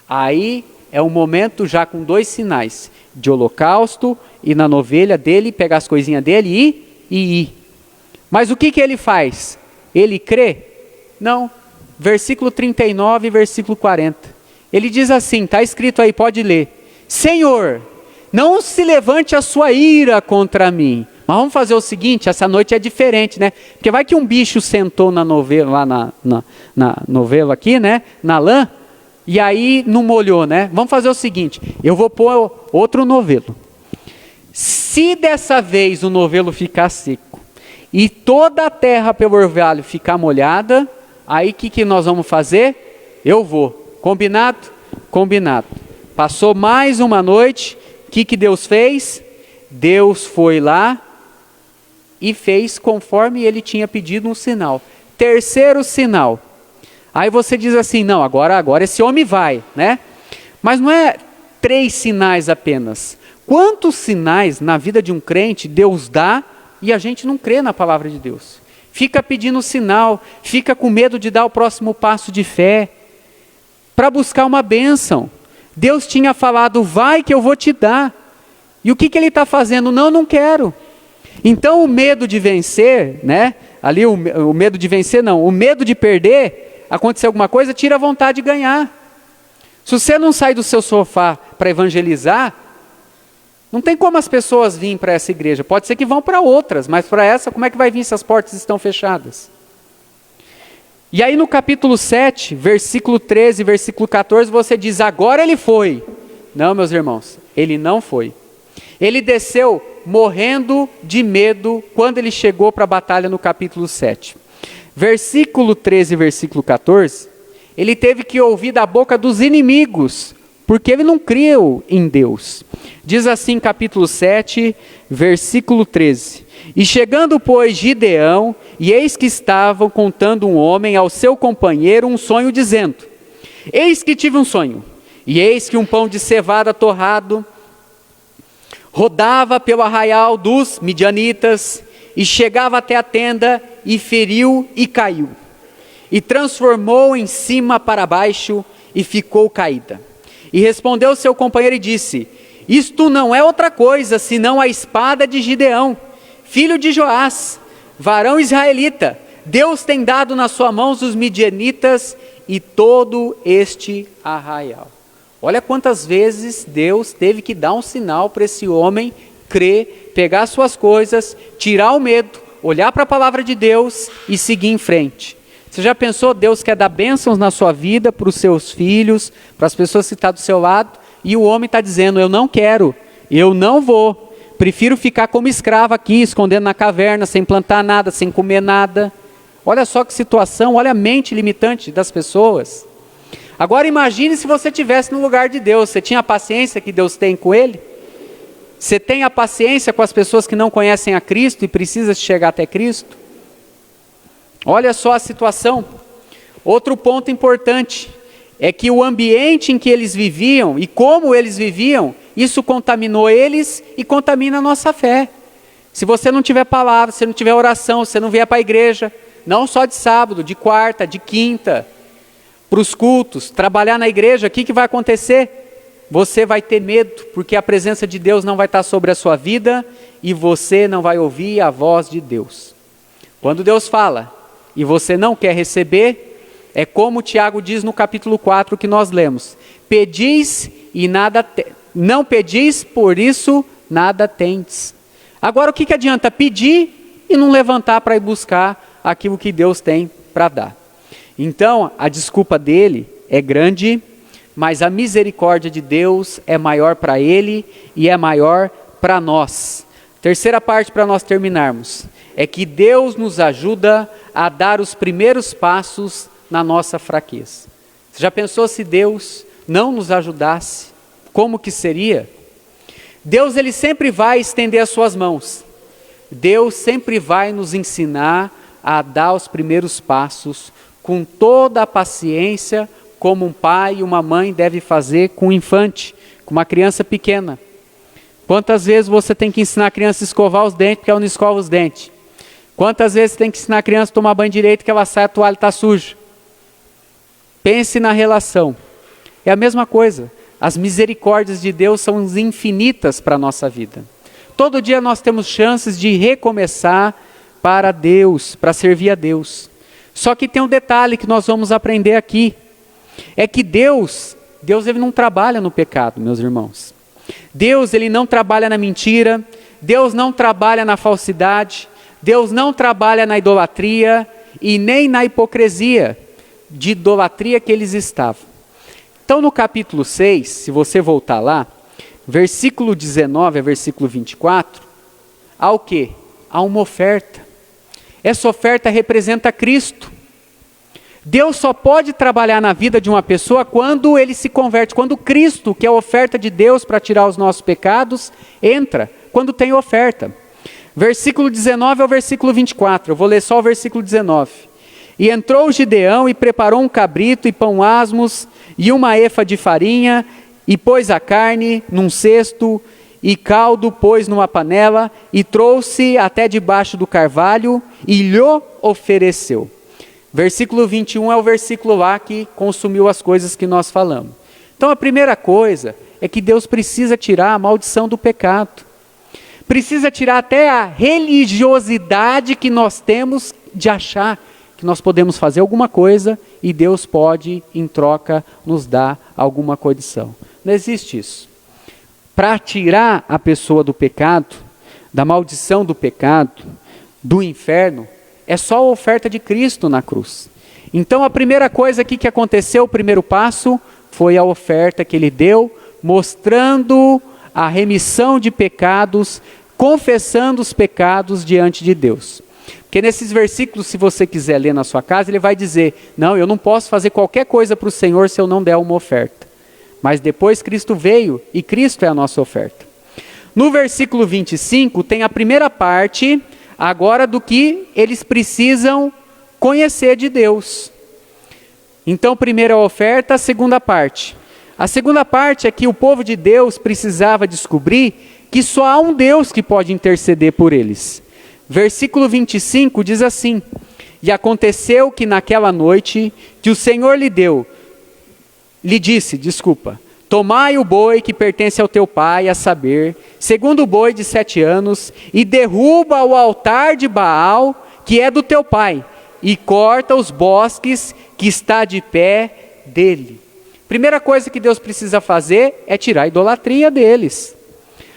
Aí é um momento já com 2 sinais, de holocausto e na novelha dele, pegar as coisinhas dele e ir. Mas o que ele faz? Ele crê? Não. Versículo 39 e versículo 40. Ele diz assim, está escrito aí, pode ler: Senhor, não se levante a sua ira contra mim, Mas vamos fazer o seguinte, essa noite é diferente, né? Porque vai que um bicho sentou na novela, lá na novela aqui, né? Na lã, e aí não molhou, né? Vamos fazer o seguinte, eu vou pôr outro novelo. Se dessa vez o novelo ficar seco e toda a terra pelo orvalho ficar molhada, aí o que nós vamos fazer? Eu vou. Combinado? Combinado. Passou mais uma noite, o que Deus fez? Deus foi lá e fez conforme ele tinha pedido um sinal. Terceiro sinal. Aí você diz assim, não, agora esse homem vai, né? Mas não é 3 sinais apenas. Quantos sinais na vida de um crente Deus dá e a gente não crê na palavra de Deus? Fica pedindo sinal, fica com medo de dar o próximo passo de fé, para buscar uma bênção. Deus tinha falado, vai que eu vou te dar. E o que ele está fazendo? Não quero. Então o medo de vencer, né? Ali o medo de vencer não, o medo de perder, acontecer alguma coisa, tira a vontade de ganhar. Se você não sai do seu sofá para evangelizar, não tem como as pessoas virem para essa igreja. Pode ser que vão para outras, mas para essa, como é que vai vir se as portas estão fechadas? E aí no capítulo 7, versículo 13, versículo 14, você diz, agora ele foi. Não, meus irmãos, ele não foi. Ele desceu morrendo de medo quando ele chegou para a batalha no capítulo 7. Versículo 13 e versículo 14, ele teve que ouvir da boca dos inimigos, porque ele não creu em Deus. Diz assim capítulo 7, versículo 13. E chegando, pois, Gideão, e eis que estavam contando um homem ao seu companheiro um sonho, dizendo, eis que tive um sonho, e eis que um pão de cevada torrado rodava pelo arraial dos midianitas, e chegava até a tenda, e feriu e caiu, e transformou em cima para baixo, e ficou caída. E respondeu seu companheiro e disse, isto não é outra coisa, senão a espada de Gideão, filho de Joás, varão israelita. Deus tem dado nas suas mãos os midianitas e todo este arraial. Olha quantas vezes Deus teve que dar um sinal para esse homem crer, pegar suas coisas, tirar o medo, olhar para a palavra de Deus e seguir em frente. Você já pensou, Deus quer dar bênçãos na sua vida, para os seus filhos, para as pessoas que estão do seu lado, e o homem está dizendo, eu não quero, eu não vou, prefiro ficar como escravo aqui, escondendo na caverna, sem plantar nada, sem comer nada. Olha só que situação, olha a mente limitante das pessoas. Agora imagine se você estivesse no lugar de Deus, você tinha a paciência que Deus tem com ele? Você tem a paciência com as pessoas que não conhecem a Cristo e precisam chegar até Cristo? Olha só a situação. Outro ponto importante é que o ambiente em que eles viviam e como eles viviam, isso contaminou eles e contamina a nossa fé. Se você não tiver palavra, se não tiver oração, se você não vier para a igreja, não só de sábado, de quarta, de quinta, para os cultos, trabalhar na igreja, o que vai acontecer? Você vai ter medo, porque a presença de Deus não vai estar sobre a sua vida e você não vai ouvir a voz de Deus. Quando Deus fala e você não quer receber, é como Tiago diz no capítulo 4 que nós lemos, pedis e nada não pedis, por isso nada tendes. Agora o que adianta pedir e não levantar para ir buscar aquilo que Deus tem para dar? Então a desculpa dele é grande, mas a misericórdia de Deus é maior para ele e é maior para nós. Terceira parte para nós terminarmos, é que Deus nos ajuda a dar os primeiros passos na nossa fraqueza. Você já pensou se Deus não nos ajudasse? Como que seria? Deus, ele sempre vai estender as suas mãos. Deus sempre vai nos ensinar a dar os primeiros passos com toda a paciência, como um pai e uma mãe deve fazer com um infante, com uma criança pequena. Quantas vezes você tem que ensinar a criança a escovar os dentes porque ela não escova os dentes? Quantas vezes você tem que ensinar a criança a tomar banho direito que ela sai, a toalha está suja? Pense na relação. É a mesma coisa. As misericórdias de Deus são infinitas para a nossa vida. Todo dia nós temos chances de recomeçar para Deus, para servir a Deus. Só que tem um detalhe que nós vamos aprender aqui. É que Deus ele não trabalha no pecado, meus irmãos. Deus, ele não trabalha na mentira. Deus não trabalha na falsidade, Deus não trabalha na idolatria e nem na hipocrisia de idolatria que eles estavam. Então no capítulo 6, se você voltar lá, versículo 19 a versículo 24, há o quê? Há uma oferta. Essa oferta representa Cristo. Deus só pode trabalhar na vida de uma pessoa quando ele se converte, quando Cristo, que é a oferta de Deus para tirar os nossos pecados, entra, quando tem oferta. Versículo 19 ao versículo 24, eu vou ler só o versículo 19. E entrou Gideão e preparou um cabrito e pão asmos e uma efa de farinha, e pôs a carne num cesto, e caldo pôs numa panela, e trouxe até debaixo do carvalho, e lhe ofereceu. Versículo 21 é o versículo lá que consumiu as coisas que nós falamos. Então a primeira coisa é que Deus precisa tirar a maldição do pecado. Precisa tirar até a religiosidade que nós temos de achar que nós podemos fazer alguma coisa e Deus pode, em troca, nos dar alguma condição. Não existe isso. Para tirar a pessoa do pecado, da maldição do pecado, do inferno, é só a oferta de Cristo na cruz. Então a primeira coisa aqui que aconteceu, o primeiro passo, foi a oferta que ele deu, mostrando a remissão de pecados, confessando os pecados diante de Deus. Porque nesses versículos, se você quiser ler na sua casa, ele vai dizer, não, eu não posso fazer qualquer coisa para o Senhor se eu não der uma oferta. Mas depois Cristo veio e Cristo é a nossa oferta. No versículo 25 tem a primeira parte agora do que eles precisam conhecer de Deus. Então primeiro a oferta, a segunda parte. A segunda parte é que o povo de Deus precisava descobrir que só há um Deus que pode interceder por eles. Versículo 25 diz assim: e aconteceu que naquela noite que o Senhor lhe disse, tomai o boi que pertence ao teu pai, a saber, segundo o boi de 7 anos, e derruba o altar de Baal, que é do teu pai, e corta os bosques que está de pé dele. Primeira coisa que Deus precisa fazer é tirar a idolatria deles.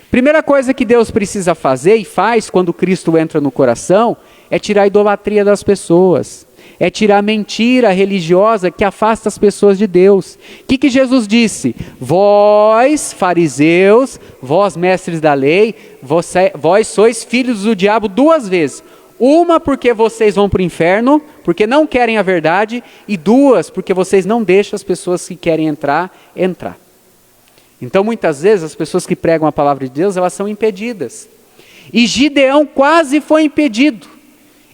Primeira coisa que Deus precisa fazer e faz quando Cristo entra no coração é tirar a idolatria das pessoas. É tirar a mentira religiosa que afasta as pessoas de Deus. O que Jesus disse? Vós, fariseus, vós, mestres da lei, vós sois filhos do diabo 2 vezes. Uma, porque vocês vão para o inferno, porque não querem a verdade, e 2, porque vocês não deixam as pessoas que querem entrar. Então, muitas vezes, as pessoas que pregam a palavra de Deus, elas são impedidas. E Gideão quase foi impedido.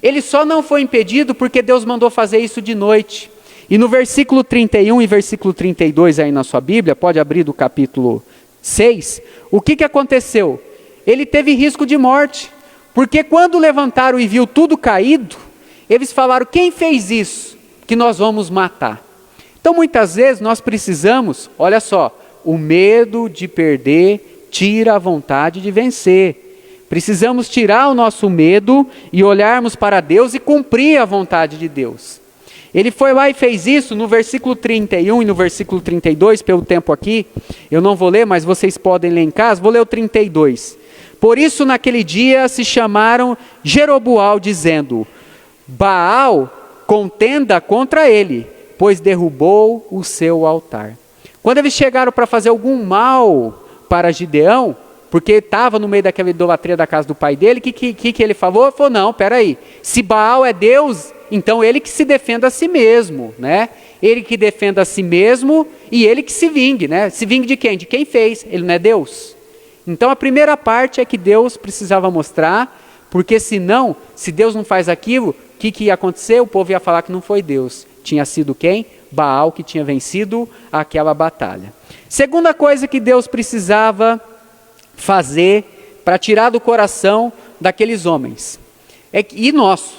Ele só não foi impedido porque Deus mandou fazer isso de noite. E no versículo 31 e versículo 32 aí na sua Bíblia, pode abrir do capítulo 6, o que aconteceu? Ele teve risco de morte, porque quando levantaram e viu tudo caído, eles falaram, quem fez isso? Que nós vamos matar. Então muitas vezes nós precisamos, olha só, o medo de perder tira a vontade de vencer. Precisamos tirar o nosso medo e olharmos para Deus e cumprir a vontade de Deus. Ele foi lá e fez isso no versículo 31 e no versículo 32, pelo tempo aqui, eu não vou ler, mas vocês podem ler em casa, vou ler o 32. Por isso naquele dia se chamaram Jeroboal, dizendo, Baal contenda contra ele, pois derrubou o seu altar. Quando eles chegaram para fazer algum mal para Gideão, porque estava no meio daquela idolatria da casa do pai dele, o que ele falou? Ele falou, não, peraí, se Baal é Deus, então ele que se defenda a si mesmo, né? Ele que defenda a si mesmo e ele que se vingue, né? Se vingue de quem? De quem fez, ele não é Deus? Então a primeira parte é que Deus precisava mostrar, porque senão, se Deus não faz aquilo, o que ia acontecer? O povo ia falar que não foi Deus, tinha sido quem? Baal que tinha vencido aquela batalha. Segunda coisa que Deus precisava fazer para tirar do coração daqueles homens, e nosso,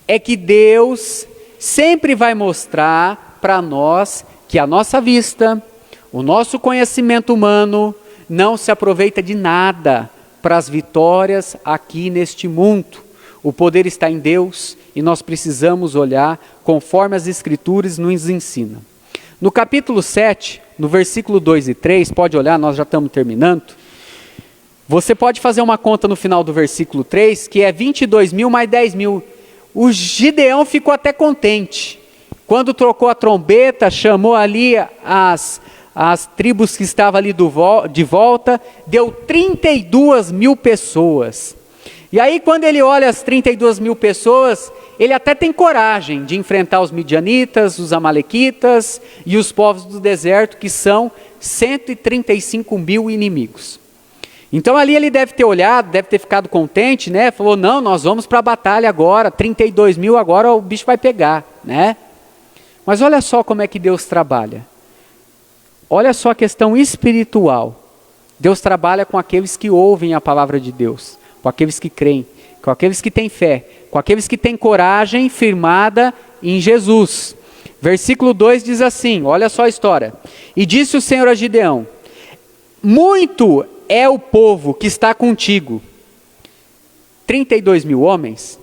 é que Deus sempre vai mostrar para nós que a nossa vista, o nosso conhecimento humano, não se aproveita de nada para as vitórias aqui neste mundo. O poder está em Deus e nós precisamos olhar conforme as Escrituras nos ensinam. No capítulo 7, no versículo 2 e 3, pode olhar, nós já estamos terminando. Você pode fazer uma conta no final do versículo 3, que é 22 mil mais 10 mil. O Gideão ficou até contente. Quando trocou a trombeta, chamou ali as tribos que estavam ali de volta, deu 32 mil pessoas. E aí quando ele olha as 32 mil pessoas, ele até tem coragem de enfrentar os midianitas, os amalequitas e os povos do deserto, que são 135 mil inimigos. Então ali ele deve ter olhado, deve ter ficado contente, né? Falou, não, nós vamos para a batalha agora, 32 mil, agora o bicho vai pegar, né? Mas olha só como é que Deus trabalha. Olha só a questão espiritual. Deus trabalha com aqueles que ouvem a palavra de Deus, com aqueles que creem, com aqueles que têm fé, com aqueles que têm coragem firmada em Jesus. Versículo 2 diz assim, olha só a história. E disse o Senhor a Gideão, muito é o povo que está contigo. 32 mil homens,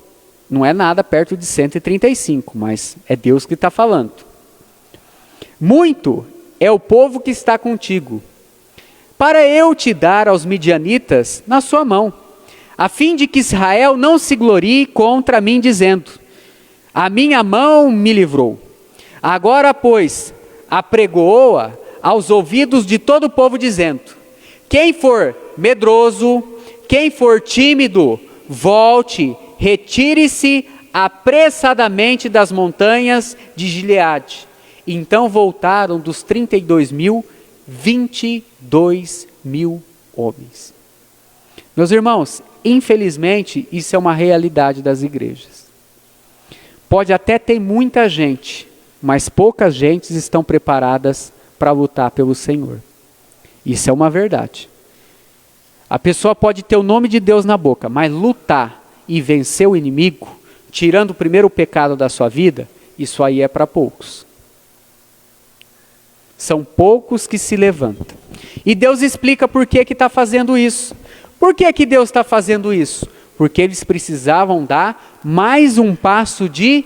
não é nada perto de 135, mas é Deus que está falando. Muito é o povo que está contigo, para eu te dar aos midianitas na sua mão, a fim de que Israel não se glorie contra mim, dizendo, a minha mão me livrou. Agora, pois, apregoa aos ouvidos de todo o povo, dizendo, quem for medroso, quem for tímido, volte, retire-se apressadamente das montanhas de Gileade. Então voltaram dos 32 mil, 22 mil homens. Meus irmãos, infelizmente, isso é uma realidade das igrejas. Pode até ter muita gente, mas poucas gentes estão preparadas para lutar pelo Senhor. Isso é uma verdade. A pessoa pode ter o nome de Deus na boca, mas lutar e vencer o inimigo, tirando o primeiro pecado da sua vida, isso aí é para poucos. São poucos que se levantam. E Deus explica por que está fazendo isso. Por que Deus está fazendo isso? Porque eles precisavam dar mais um passo de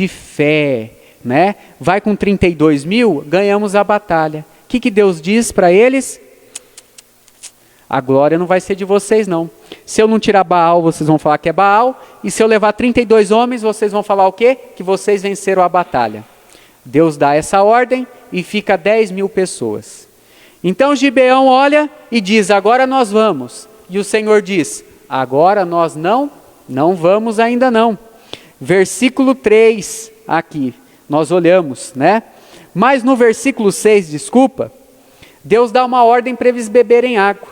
fé, né? Vai com 32 mil, ganhamos a batalha. O que Deus diz para eles? A glória não vai ser de vocês não. Se eu não tirar Baal, vocês vão falar que é Baal. E se eu levar 32 homens, vocês vão falar o quê? Que vocês venceram a batalha. Deus dá essa ordem e fica 10 mil pessoas. Então Gibeão olha e diz, agora nós vamos. E o Senhor diz, agora nós não vamos ainda não. Versículo 3 aqui, nós olhamos, né? Mas no versículo 6, Deus dá uma ordem para eles beberem água.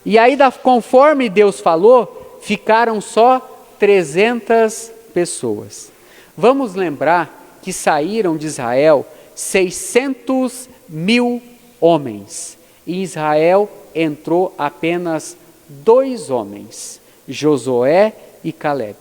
E aí, conforme Deus falou, ficaram só 300 pessoas. Vamos lembrar que saíram de Israel 600 mil homens. Em Israel entrou apenas 2 homens, Josué e Caleb.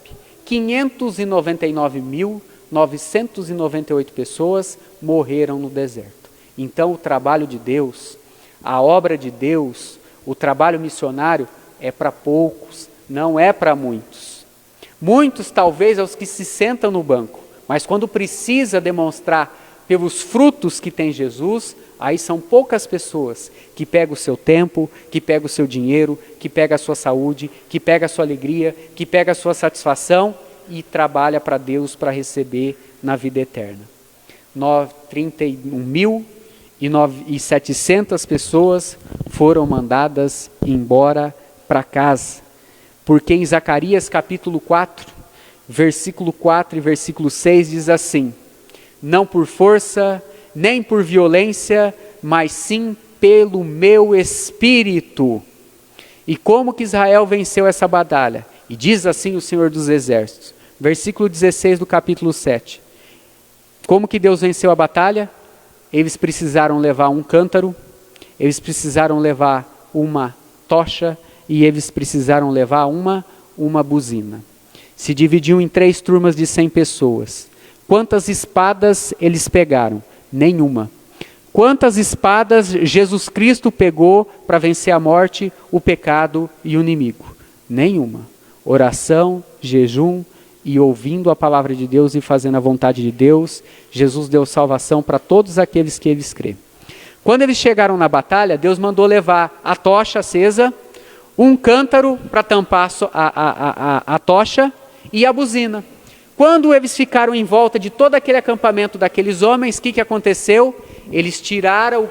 599.998 pessoas morreram no deserto. Então o trabalho de Deus, a obra de Deus, o trabalho missionário é para poucos, não é para muitos. Muitos talvez é os que se sentam no banco, mas quando precisa demonstrar pelos frutos que tem Jesus, aí são poucas pessoas que pegam o seu tempo, que pegam o seu dinheiro, que pegam a sua saúde, que pegam a sua alegria, que pegam a sua satisfação e trabalha para Deus para receber na vida eterna. 31.700 pessoas foram mandadas embora para casa, porque em Zacarias capítulo 4, versículo 4 e versículo 6 diz assim, não por força, nem por violência, mas sim pelo meu espírito. E como que Israel venceu essa batalha? E diz assim o Senhor dos Exércitos, versículo 16 do capítulo 7. Como que Deus venceu a batalha? Eles precisaram levar um cântaro, eles precisaram levar uma tocha e eles precisaram levar uma buzina. Se dividiam em 3 turmas de 100 pessoas. Quantas espadas eles pegaram? Nenhuma. Quantas espadas Jesus Cristo pegou para vencer a morte, o pecado e o inimigo? Nenhuma. Oração, jejum e ouvindo a palavra de Deus e fazendo a vontade de Deus, Jesus deu salvação para todos aqueles que eles crêem. Quando eles chegaram na batalha, Deus mandou levar a tocha acesa, um cântaro para tampar a tocha e a buzina. Quando eles ficaram em volta de todo aquele acampamento daqueles homens, o que aconteceu? Eles tiraram o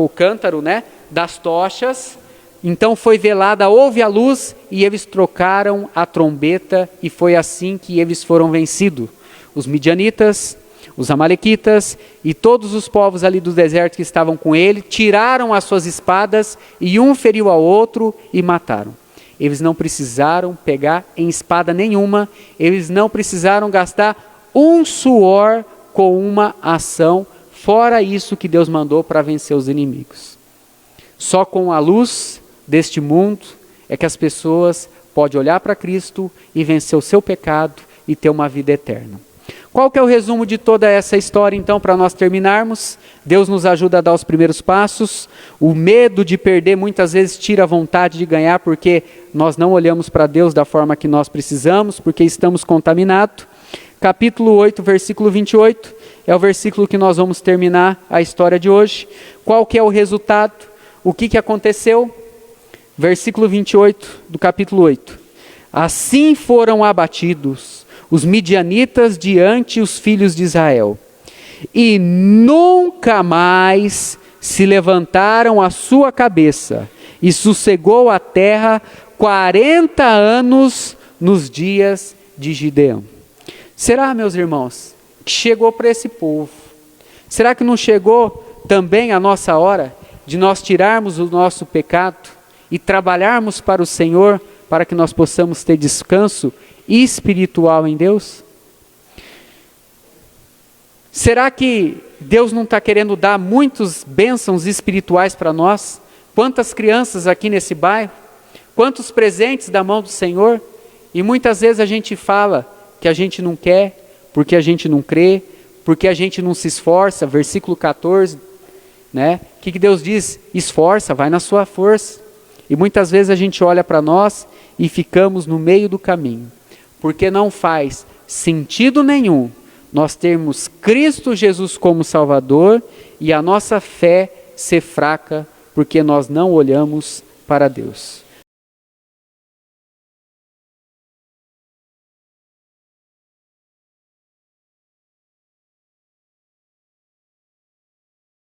cântaro, né, das tochas, então foi velada, houve a luz e eles trocaram a trombeta e foi assim que eles foram vencidos. Os midianitas, os amalequitas e todos os povos ali do deserto que estavam com ele, tiraram as suas espadas e um feriu ao outro e mataram. Eles não precisaram pegar em espada nenhuma, eles não precisaram gastar um suor com uma ação, fora isso que Deus mandou para vencer os inimigos. Só com a luz deste mundo é que as pessoas podem olhar para Cristo e vencer o seu pecado e ter uma vida eterna. Qual que é o resumo de toda essa história, então, para nós terminarmos? Deus nos ajuda a dar os primeiros passos. O medo de perder muitas vezes tira a vontade de ganhar, porque nós não olhamos para Deus da forma que nós precisamos, porque estamos contaminados. Capítulo 8, versículo 28, é o versículo que nós vamos terminar a história de hoje. Qual que é o resultado? O que aconteceu? Versículo 28 do capítulo 8. Assim foram abatidos os midianitas diante os filhos de Israel, e nunca mais se levantaram a sua cabeça, e sossegou a terra 40 anos nos dias de Gideão. Será, meus irmãos, que chegou para esse povo? Será que não chegou também a nossa hora de nós tirarmos o nosso pecado e trabalharmos para o Senhor, para que nós possamos ter descanso espiritual em Deus? Será que Deus não está querendo dar muitas bênçãos espirituais para nós? Quantas crianças aqui nesse bairro? Quantos presentes da mão do Senhor? E muitas vezes a gente fala que a gente não quer, porque a gente não crê, porque a gente não se esforça. Versículo 14, né? O que Deus diz? Esforça, vai na sua força. E muitas vezes a gente olha para nós e ficamos no meio do caminho, porque não faz sentido nenhum nós termos Cristo Jesus como Salvador e a nossa fé ser fraca, porque nós não olhamos para Deus.